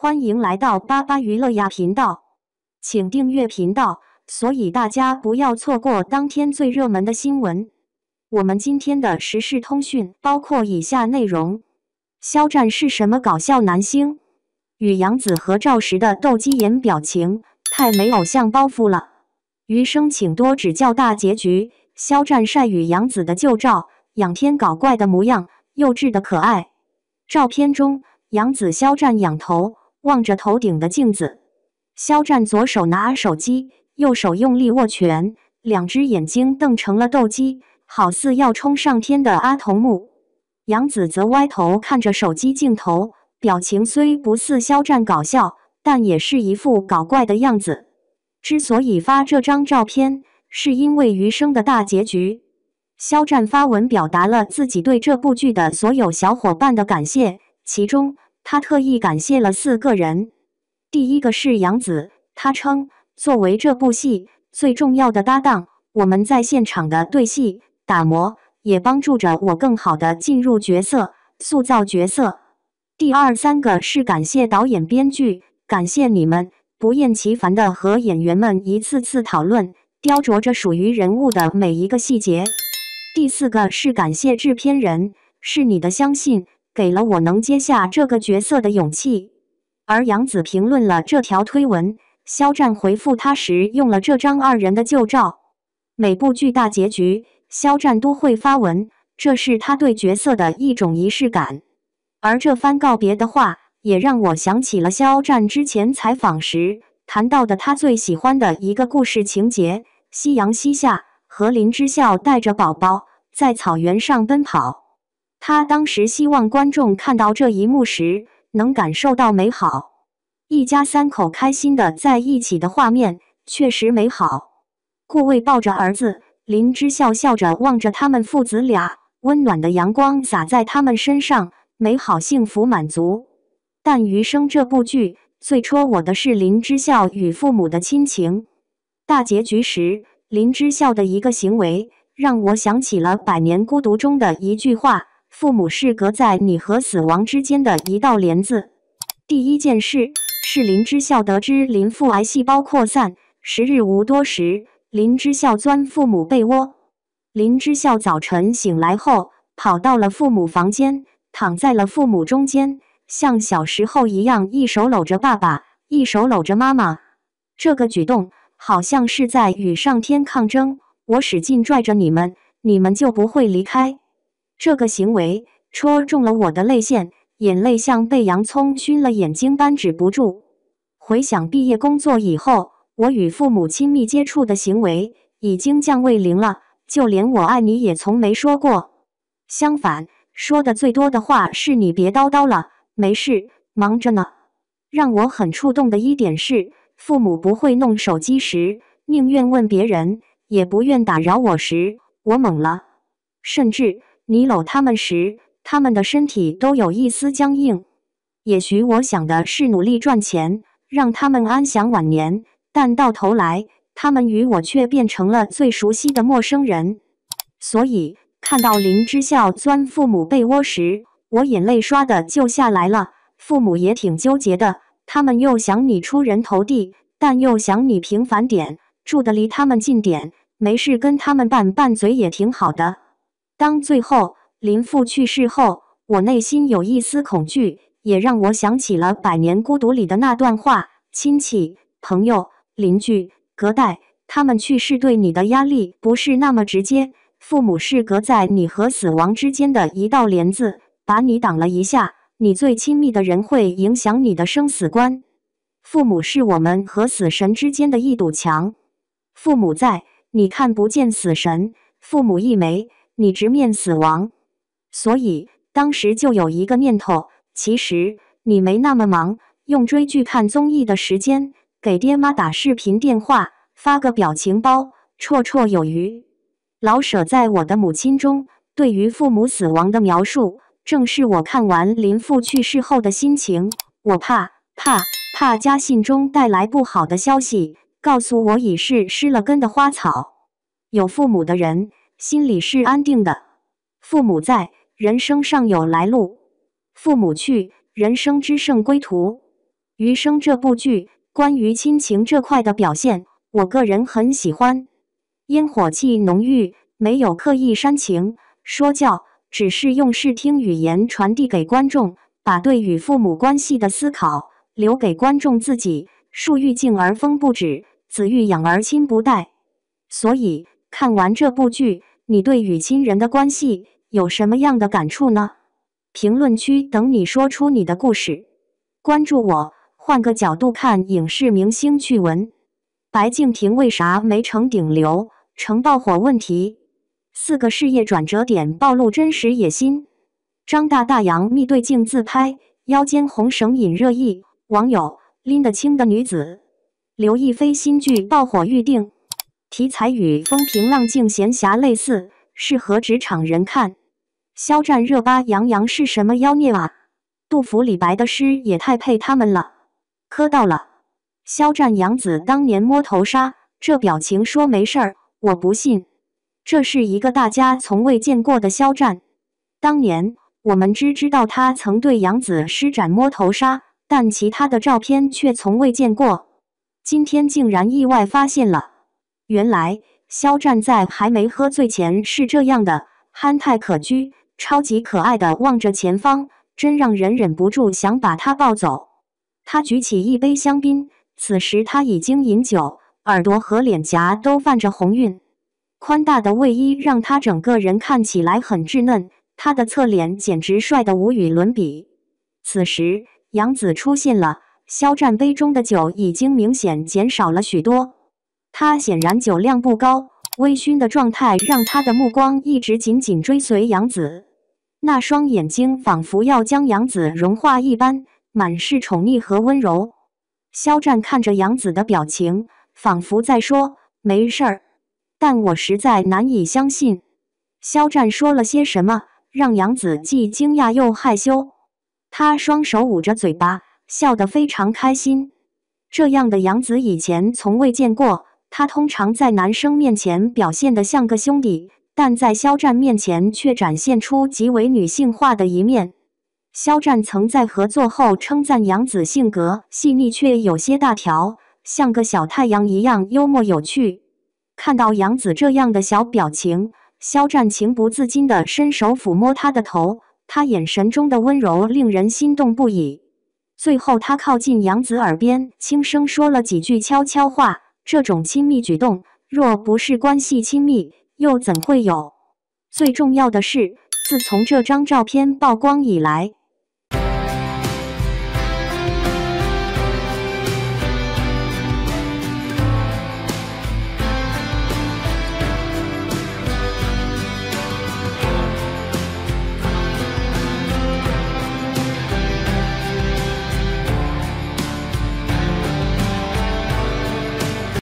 欢迎来到巴巴娱乐呀频道，请订阅频道，所以大家不要错过当天最热门的新闻。我们今天的时事通讯包括以下内容：肖战是什么搞笑男星？与杨紫合照时的斗鸡眼表情太没偶像包袱了。余生请多指教大结局，肖战晒与杨紫的旧照，仰天搞怪的模样，幼稚的可爱。照片中，杨紫肖战仰头望着头顶的镜子，肖战左手拿手机，右手用力握拳，两只眼睛瞪成了斗鸡，好似要冲上天的阿童木。杨紫则歪头看着手机镜头，表情虽不似肖战搞笑，但也是一副搞怪的样子。之所以发这张照片，是因为余生的大结局。肖战发文表达了自己对这部剧的所有小伙伴的感谢，其中他特意感谢了4个人。第一个是杨紫，他称作为这部戏最重要的搭档，我们在现场的对戏打磨也帮助着我更好地进入角色，塑造角色。第2、3个是感谢导演编剧，感谢你们不厌其烦地和演员们一次次讨论，雕琢着属于人物的每一个细节。第4个是感谢制片人，是你的相信，给了我能接下这个角色的勇气。而杨紫评论了这条推文，肖战回复他时用了这张2人的旧照。每部剧大结局，肖战都会发文，这是他对角色的一种仪式感。而这番告别的话，也让我想起了肖战之前采访时谈到的他最喜欢的一个故事情节：夕阳西下，和林之孝带着宝宝在草原上奔跑。他当时希望观众看到这一幕时，能感受到美好。一家3口开心的在一起的画面确实美好。顾魏抱着儿子，林之孝笑着望着他们父子俩，温暖的阳光洒在他们身上，美好幸福满足。但余生这部剧最戳我的是林之孝与父母的亲情。大结局时，林之孝的一个行为让我想起了《百年孤独》中的一句话：父母是隔在你和死亡之间的一道帘子。第一件事是林之孝得知林父癌细胞扩散，时日无多时，林之孝钻父母被窝。林之孝早晨醒来后，跑到了父母房间，躺在了父母中间，像小时候一样，一手搂着爸爸，一手搂着妈妈。这个举动好像是在与上天抗争，我使劲拽着你们，你们就不会离开。这个行为戳中了我的泪腺，眼泪像被洋葱熏了眼睛般止不住。回想毕业工作以后，我与父母亲密接触的行为已经降为0了，就连我爱你也从没说过。相反，说的最多的话是你别叨叨了，没事，忙着呢。让我很触动的一点是，父母不会弄手机时，宁愿问别人，也不愿打扰我时，我懵了。甚至你搂他们时，他们的身体都有一丝僵硬。也许我想的是努力赚钱，让他们安享晚年，但到头来，他们与我却变成了最熟悉的陌生人。所以，看到林之孝钻父母被窝时，我眼泪唰的就下来了。父母也挺纠结的，他们又想你出人头地，但又想你平凡点，住得离他们近点，没事跟他们拌拌嘴也挺好的。当最后林父去世后，我内心有一丝恐惧，也让我想起了《百年孤独》里的那段话：亲戚、朋友、邻居、隔代，他们去世对你的压力不是那么直接，父母是隔在你和死亡之间的一道帘子，把你挡了一下，你最亲密的人会影响你的生死观。父母是我们和死神之间的一堵墙，父母在，你看不见死神；父母一没，你直面死亡。所以当时就有一个念头，其实你没那么忙，用追剧看综艺的时间给爹妈打视频电话，发个表情包，绰绰有余。老舍在我的母亲中对于父母死亡的描述，正是我看完林父去世后的心情。我怕家信中带来不好的消息，告诉我已是失了根的花草。有父母的人心里是安定的。父母在，人生尚有来路；父母去，人生之剩归途。余生这部剧关于亲情这块的表现，我个人很喜欢。烟火气浓郁，没有刻意煽情说教，只是用视听语言传递给观众，把对与父母关系的思考留给观众自己。树欲静而风不止，子欲养而亲不待。所以看完这部剧，你对与亲人的关系有什么样的感触呢？评论区等你说出你的故事。关注我，换个角度看影视明星趣闻。白敬亭为啥没成顶流？成爆火问题。4个事业转折点暴露真实野心。张大洋密对镜自拍，腰间红绳引热议。网友拎得清的女子。刘亦菲新剧爆火预定，题材与风平浪静闲暇类似，适合职场人看。肖战热巴杨洋是什么妖孽啊？杜甫李白的诗也太配他们了。磕到了。肖战杨紫当年摸头杀，这表情说没事儿，我不信。这是一个大家从未见过的肖战。当年我们只知道他曾对杨紫施展摸头杀，但其他的照片却从未见过。今天竟然意外发现了，原来肖战在还没喝醉前是这样的，憨态可掬，超级可爱的望着前方，真让人忍不住想把他抱走。他举起一杯香槟，此时他已经饮酒，耳朵和脸颊都泛着红晕。宽大的卫衣让他整个人看起来很稚嫩，他的侧脸简直帅得无与伦比。此时杨紫出现了，肖战杯中的酒已经明显减少了许多，他显然酒量不高，微醺的状态让他的目光一直紧紧追随杨紫，那双眼睛仿佛要将杨紫融化一般，满是宠溺和温柔。肖战看着杨紫的表情，仿佛在说没事儿，但我实在难以相信。肖战说了些什么，让杨紫既惊讶又害羞？他双手捂着嘴巴，笑得非常开心。这样的杨紫以前从未见过，他通常在男生面前表现得像个兄弟，但在肖战面前却展现出极为女性化的一面。肖战曾在合作后称赞杨紫性格细腻却有些大条，像个小太阳一样幽默有趣。看到杨紫这样的小表情，肖战情不自禁地伸手抚摸她的头，他眼神中的温柔令人心动不已。最后他靠近杨紫耳边轻声说了几句悄悄话，这种亲密举动若不是关系亲密，又怎会有？最重要的是，自从这张照片曝光以来，